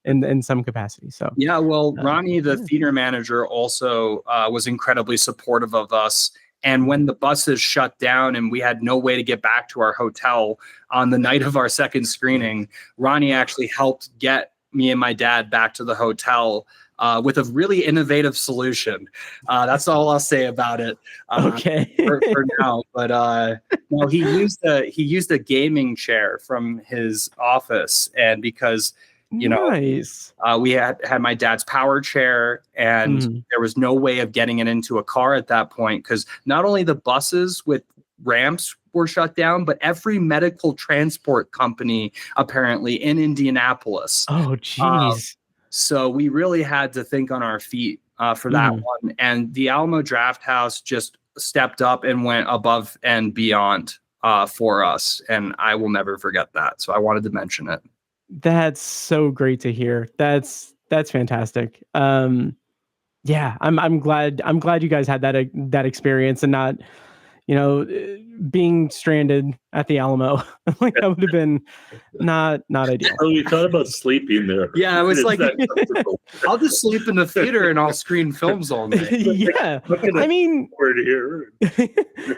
S2: in some capacity. So
S3: yeah, well, Ronnie, the theater manager, also was incredibly supportive of us. And when the buses shut down and we had no way to get back to our hotel on the night of our second screening, Ronnie actually helped get me and my dad back to the hotel with a really innovative solution. That's all I'll say about it.
S2: Okay.
S3: for now, but no, he used a gaming chair from his office, and because
S2: Nice.
S3: we had my dad's power chair, and there was no way of getting it into a car at that point, because not only the buses with ramps were shut down, but every medical transport company apparently in Indianapolis.
S2: Oh, geez.
S3: So we really had to think on our feet for that one. And the Alamo Drafthouse just stepped up and went above and beyond for us. And I will never forget that. So I wanted to mention it.
S2: That's so great to hear. That's fantastic. Yeah, I'm glad you guys had that experience and not, being stranded at the Alamo. Like that would have been not ideal.
S4: Oh, we thought about sleeping there.
S3: Yeah, I was
S4: It's
S3: like,
S4: that comfortable.
S3: I'll just sleep in the theater and I'll screen films all night.
S2: Yeah. I mean,
S4: Word here.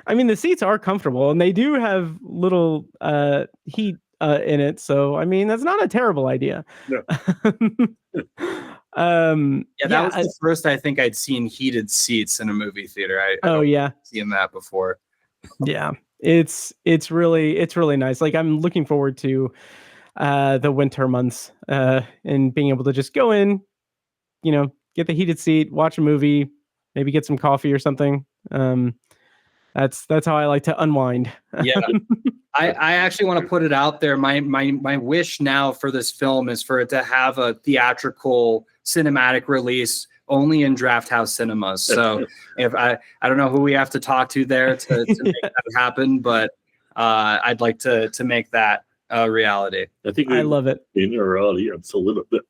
S2: I mean, the seats are comfortable and they do have little heat in it. So, I mean, that's not a terrible idea.
S4: No.
S3: Yeah, that was the first I think I'd seen heated seats in a movie theater. I don't seen that before.
S2: Yeah, it's really nice. Like I'm looking forward to the winter months and being able to just go in, get the heated seat, watch a movie, maybe get some coffee or something. That's how I like to unwind.
S3: Yeah. I actually want to put it out there. My wish now for this film is for it to have a theatrical cinematic release only in Drafthouse cinemas. So if I don't know who we have to talk to there to make that happen, but I'd like to make that a reality.
S4: I
S2: love it.
S4: In our audience a little bit.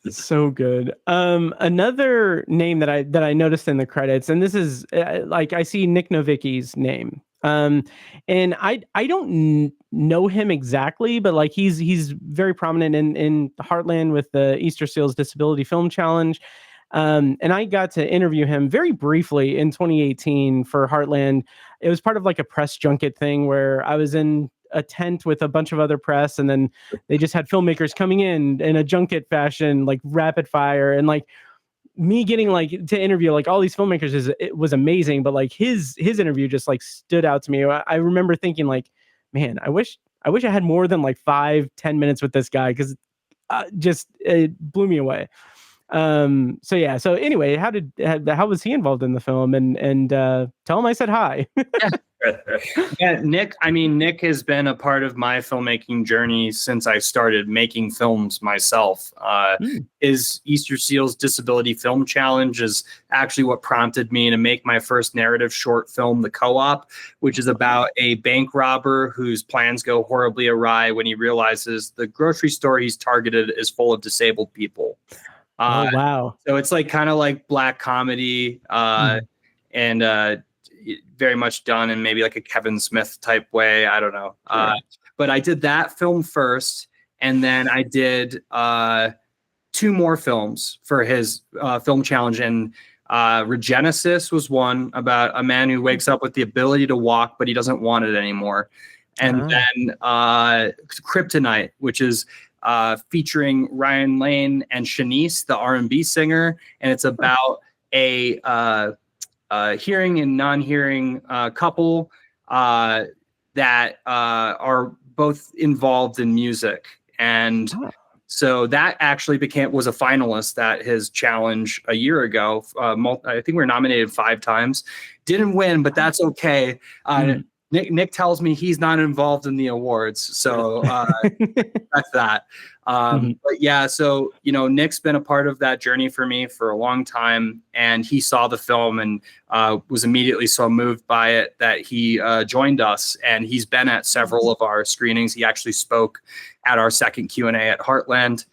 S2: So good. Another name that I noticed in the credits, and this is like I see Nick Novicky's name. And I don't know him exactly, but like he's very prominent in Heartland with the Easter Seals Disability Film Challenge. And I got to interview him very briefly in 2018 for Heartland. It was part of like a press junket thing where I was in a tent with a bunch of other press, and then they just had filmmakers coming in a junket fashion, like rapid fire, and like me getting like to interview like all these filmmakers it was amazing, but like his interview just like stood out to me. I remember thinking like, man, I wish I had more than like 5-10 minutes with this guy, because just it blew me away. So yeah, so anyway, how was he involved in the film, and tell him I said hi.
S3: Yeah, Nick has been a part of my filmmaking journey since I started making films myself. His Easter Seals Disability Film Challenge is actually what prompted me to make my first narrative short film, The Co-op, which is about a bank robber whose plans go horribly awry when he realizes the grocery store he's targeted is full of disabled people.
S2: Oh, wow.
S3: So it's like kind of like black comedy and very much done in maybe like a Kevin Smith type way. I don't know.
S2: Sure.
S3: But I did that film first, and then I did 2 more films for his film challenge. And Regenesis was one about a man who wakes up with the ability to walk, but he doesn't want it anymore. And then Kryptonite, which is featuring Ryan Lane and Shanice, the R&B singer, and it's about a hearing and non-hearing couple that are both involved in music. And so that actually was a finalist at his challenge a year ago. I think we were nominated 5 times. Didn't win, but that's okay. Nick tells me he's not involved in the awards, so that's that. But yeah, so Nick's been a part of that journey for me for a long time, and he saw the film and was immediately so moved by it that he joined us, and he's been at several of our screenings. He actually spoke at our second Q&A at Heartland,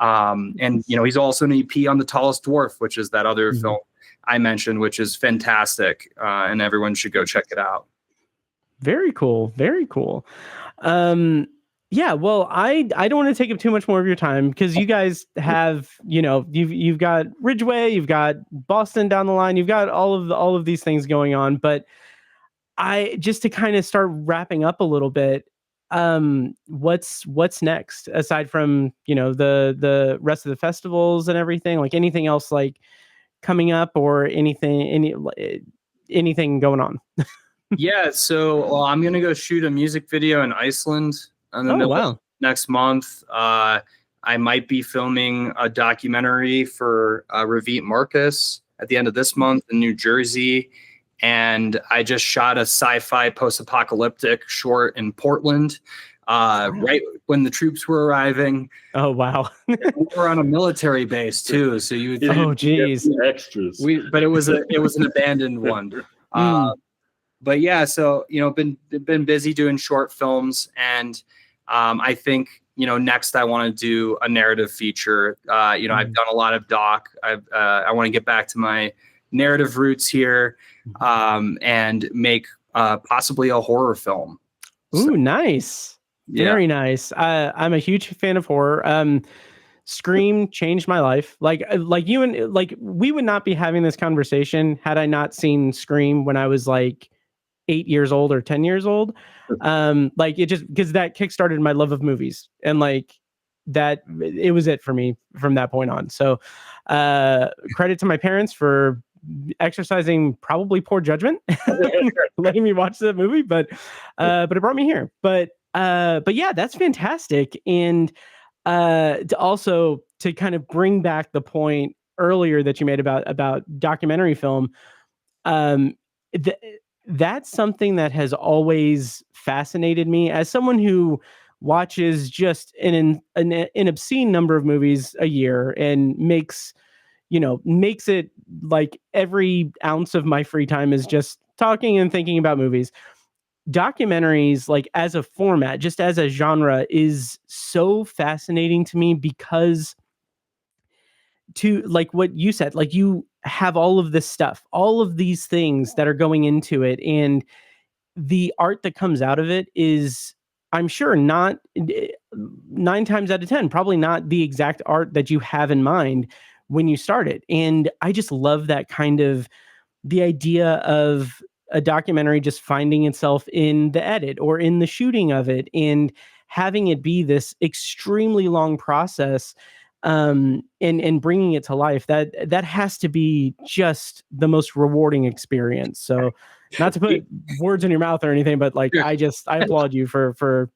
S3: and he's also an EP on The Tallest Dwarf, which is that other film I mentioned, which is fantastic, and everyone should go check it out.
S2: Very cool. Very cool. Yeah, well, I don't want to take up too much more of your time, because you guys have, you've got Ridgeway, you've got Boston down the line, you've got all of these things going on. But I just to kind of start wrapping up a little bit, what's next aside from, the rest of the festivals and everything? Like anything else like coming up or anything going on?
S3: Yeah, so I'm gonna go shoot a music video in Iceland in the
S2: Oh,
S3: middle of
S2: wow.
S3: next month. I might be filming a documentary for Ravit Marcus at the end of this month in New Jersey, and I just shot a sci-fi post-apocalyptic short in Portland, right when the troops were arriving.
S2: Oh, wow.
S3: We were on a military base too, so you would
S2: Oh, geez.
S4: Extras.
S3: but it was an abandoned one. But yeah, so been busy doing short films, and I think next I want to do a narrative feature. I've done a lot of doc. I want to get back to my narrative roots here, and make possibly a horror film.
S2: Ooh, nice.
S3: Yeah.
S2: Very nice. I'm a huge fan of horror. Scream changed my life. Like you and like we would not be having this conversation had I not seen Scream when I was like 8 years old or 10 years old. Like it just because that kickstarted my love of movies, and like that it was it for me from that point on. So credit to my parents for exercising probably poor judgment, letting me watch that movie, but it brought me here. But yeah, that's fantastic. And to kind of bring back the point earlier that you made about documentary film, um, th- that's something that has always fascinated me as someone who watches just an obscene number of movies a year and makes it like every ounce of my free time is just talking and thinking about movies. Documentaries, like as a format, just as a genre, is so fascinating to me because, to like what you said, like you have all of this stuff, all of these things that are going into it, and the art that comes out of it is, I'm sure, not 9 times out of 10, probably not the exact art that you have in mind when you started. And I just love that kind of the idea of a documentary just finding itself in the edit or in the shooting of it and having it be this extremely long process, and bringing it to life. That has to be just the most rewarding experience. So not to put words in your mouth or anything, but like I applaud you for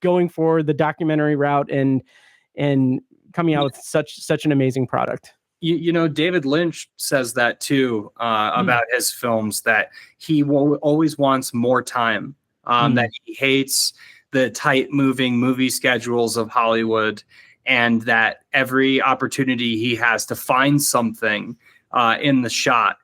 S2: going for the documentary route and coming out with such an amazing product.
S3: David Lynch says that too, about his films, that he always wants more time, that he hates the tight moving movie schedules of Hollywood, and that every opportunity he has to find something in the shot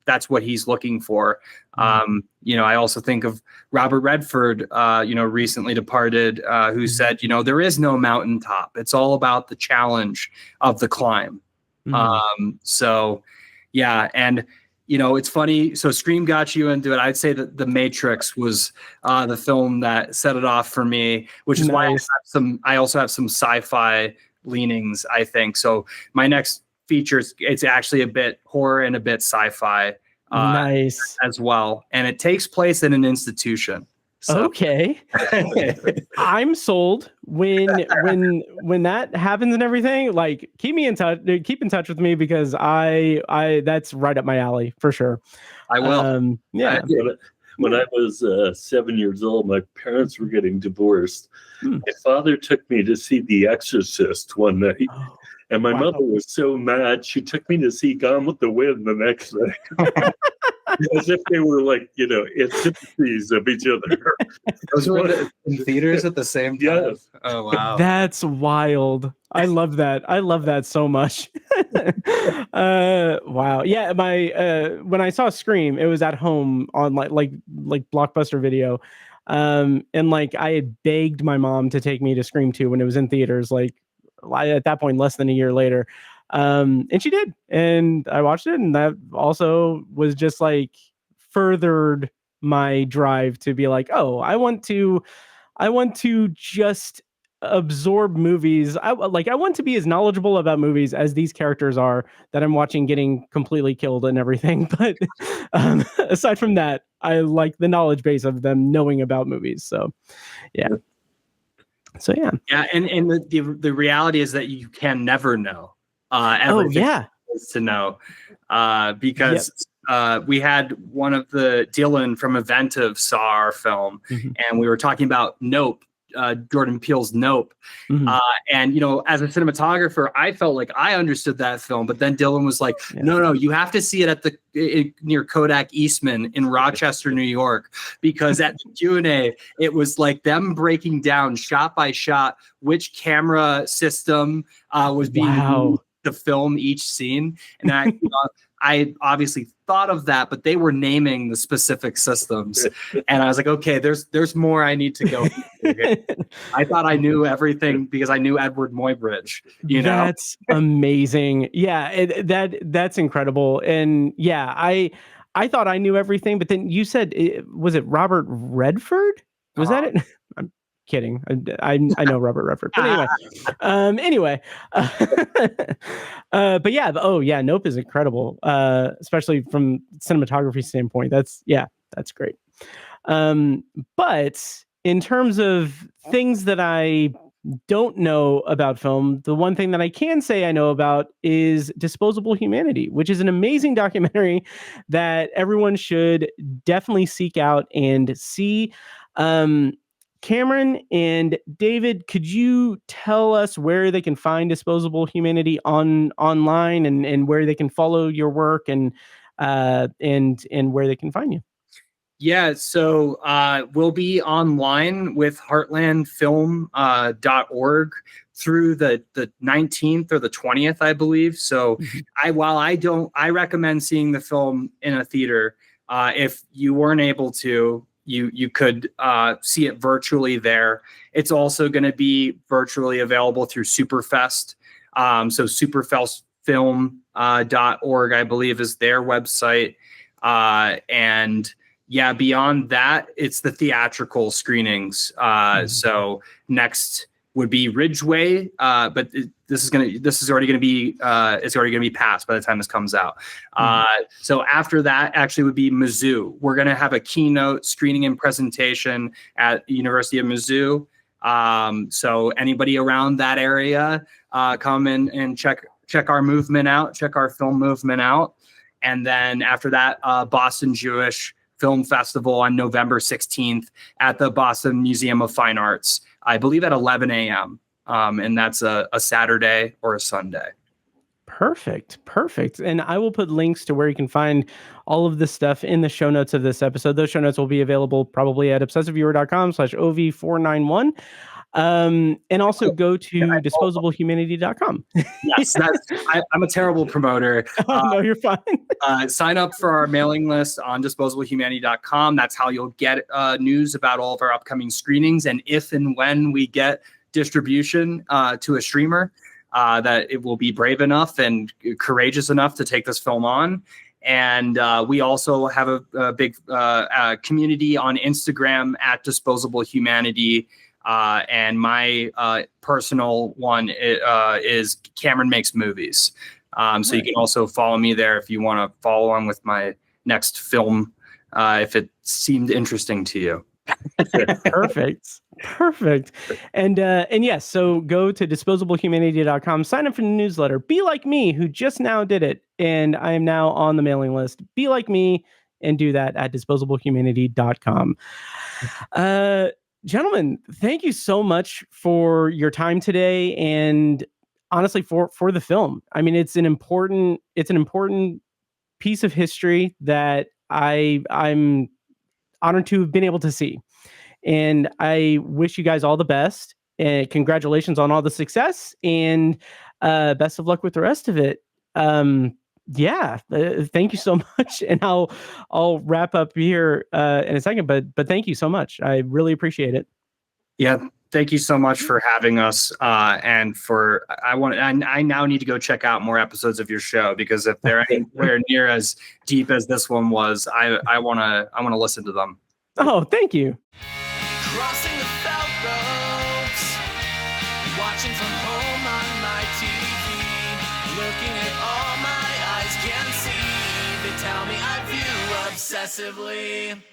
S3: that's what he's looking for. I also think of Robert Redford, recently departed, who said, there is no mountaintop. It's all about the challenge of the climb. So yeah. And, it's funny. So Scream got you into it. I'd say that The Matrix was the film that set it off for me, which is why I also have some sci-fi leanings, I think. So my next feature, it's actually a bit horror and a bit sci-fi as well. And it takes place in an institution. So.
S2: Okay. I'm sold when that happens and everything. Like keep in touch with me, because I that's right up my alley for sure.
S3: I will.
S2: Yeah.
S4: When I was 7 years old, my parents were getting divorced. My father took me to see The Exorcist one night. And my mother was so mad, she took me to see Gone with the Wind the next day. As if they were like, antipathies of each other.
S3: Those were in theaters at the same time?
S4: Yes.
S3: Oh, wow.
S2: That's wild. I love that. I love that so much. Wow. Yeah. When I saw Scream, it was at home on like Blockbuster Video. And like I had begged my mom to take me to Scream 2 when it was in theaters, like at that point, less than a year later. And she did, and I watched it, and that also was just like furthered my drive to be like, oh, I want to just absorb movies. I want to be as knowledgeable about movies as these characters are that I'm watching getting completely killed and everything. But aside from that, I like the knowledge base of them knowing about movies. So yeah. So yeah.
S3: Yeah, and the reality is that you can never know
S2: Oh
S3: everything
S2: yeah.
S3: is to know, because we had one of the Dylan from Eventive saw our film, and we were talking about Nope, Jordan Peele's Nope. And, you know, as a cinematographer, I felt like I understood that film, but then Dylan was like, no, you have to see it at near Kodak Eastman in Rochester, New York, because at the Q&A, it was like them breaking down shot by shot which camera system was being used to film each scene. And I obviously thought of that, but they were naming the specific systems. And I was like, okay, there's more I need to go. I thought I knew everything because I knew Edward Muybridge, you know?
S2: That's amazing. Yeah, that's incredible. And yeah, I thought I knew everything, but then you said, was it Robert Redford? Was that it? I'm kidding. I know Robert Redford, but anyway, but yeah, Nope is incredible, especially from cinematography standpoint. That's great. But in terms of things that I don't know about film, the one thing that I can say I know about is Disposable Humanity, which is an amazing documentary that everyone should definitely seek out and see. Cameron and David, could you tell us where they can find Disposable Humanity online and where they can follow your work and where they can find you?
S3: Yeah, so we'll be online with heartlandfilm.org through the 19th or the 20th, I believe. So I recommend seeing the film in a theater. If you weren't able to, you could see it virtually there. It's also going to be virtually available through Superfest. So superfestfilm.org, I believe, is their website. And yeah, beyond that, it's the theatrical screenings. So next would be Ridgeway, but this is already going to be it's already going to be passed by the time this comes out. So after that, actually would be Mizzou. We're going to have a keynote screening and presentation at the University of Mizzou. So anybody around that area, come in and check our movement out, check our film movement out, and then after that, Boston Jewish Film Festival on November 16th at the Boston Museum of Fine Arts, I believe at 11 a.m. And that's a Saturday or a Sunday.
S2: Perfect. And I will put links to where you can find all of this stuff in the show notes of this episode. Those show notes will be available probably at obsessiveviewer.com/ov491. And also go to disposablehumanity.com.
S3: Yes, I'm a terrible promoter.
S2: No, you're fine.
S3: Sign up for our mailing list on disposablehumanity.com. That's how you'll get news about all of our upcoming screenings. And if and when we get distribution to a streamer, that it will be brave enough and courageous enough to take this film on. And we also have a big community on Instagram at Disposable Humanity. And my personal one is Cameron Makes Movies. So you can also follow me there if you want to follow on with my next film, if it seemed interesting to you.
S2: Perfect. And yes, so go to disposablehumanity.com, sign up for the newsletter, be like me, who just now did it, and I am now on the mailing list. Be like me and do that at disposablehumanity.com. Gentlemen, thank you so much for your time today, and honestly for the film. I mean, it's an important piece of history that I'm honored to have been able to see. And I wish you guys all the best, and congratulations on all the success, and best of luck with the rest of it. Thank you so much. And I'll wrap up here in a second, but thank you so much. I really appreciate it.
S3: Yeah. Thank you so much for having us. And I now need to go check out more episodes of your show, because if they're anywhere near as deep as this one was, I want to listen to them.
S2: Oh, thank you.
S1: Crossing the felt ropes, obsessively.